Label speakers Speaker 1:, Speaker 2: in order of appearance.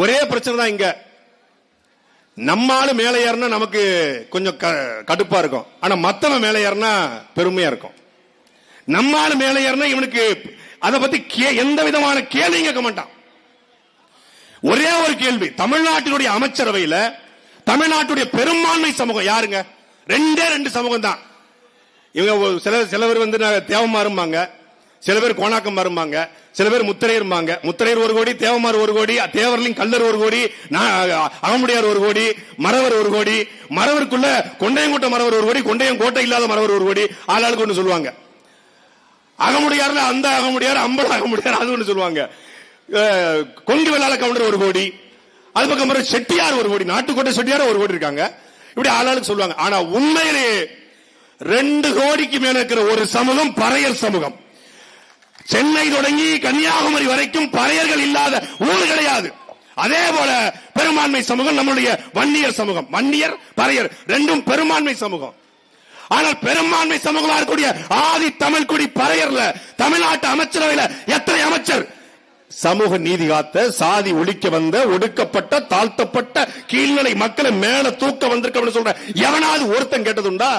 Speaker 1: ஒரே பிரச்சனை தான் இங்க. நம்மால மேலே ஏறினா நமக்கு கொஞ்சம் கடுப்பா இருக்கும். ஆனா மத்தவன் மேலே ஏறினா பெருமையா இருக்கும். நம்மால மேலே ஏறினா இவனுக்கு அதை பத்தி எந்த விதமான கேள்வி கேட்க மாட்டான். ஒரே ஒரு கேள்வி, தமிழ்நாட்டினுடைய அமைச்சரவையில் தமிழ்நாட்டுடைய பெரும்பான்மை சமூகம் யாருங்க? ரெண்டே ரெண்டு சமூகம் தான். இவங்க சில பேர் வந்து தேவமாறும்பாங்க, சில பேர் கோணாக்கம் மாறும்பாங்க, சில பேர் முத்திரையர்பாங்க. முத்திரையர் 1 கோடி, தேவமாறு 1 கோடி, தேவர்லிங் கல்லர் 1 கோடி, அகமுடையார் 1 கோடி, மறவர் 1 கோடி, மறவருக்குள்ள கொண்டையங்கோட்டை மறவர் 1 கோடி, கொண்டையம் கோட்டை இல்லாத மறவர் 1 கோடி, ஆளாளுக்கு ஒன்று சொல்லுவாங்க. அகமுடையார்ல அந்த அகமுடையார், அம்பல அகமுடையார் அது ஒன்று சொல்லுவாங்க. கொங்கு வெள்ளாள கவுண்டர் 1 கோடி, அது பக்கம் செட்டியார் 1 கோடி, நாட்டுக்கோட்டை செட்டியார் 1 கோடி இருக்காங்க. இப்படி ஆளாளுக்கு சொல்லுவாங்க. ஆனா உண்மையிலே 2 கோடிக்கு மேல இருக்கிற ஒரு சமூகம் பறையர் சமூகம். சென்னை தொடங்கி கன்னியாகுமரி வரைக்கும் பறையர்கள் இல்லாத ஊர் கிடையாது. அதே போல பெரும்பான்மை சமூகம் நம்முடைய வன்னியர் சமூகம். வன்னியர் பறையர் ரெண்டும் பெரும்பான்மை சமூகம். ஆனால் பெரும்பான்மை சமூகமாக இருக்கக்கூடிய ஆதி தமிழ் குடி பறையர்ல தமிழ்நாட்டு அமைச்சரவையில் எத்தனை அமைச்சர் சமூக நீதி காத்த, சாதி ஒழிக்க வந்த, ஒடுக்கப்பட்ட, தாழ்த்தப்பட்ட கீழ்நிலை மக்களை மேல தூக்க வந்திருக்க சொல்ற எவனாவது ஒருத்தன் கேட்டதுண்டா?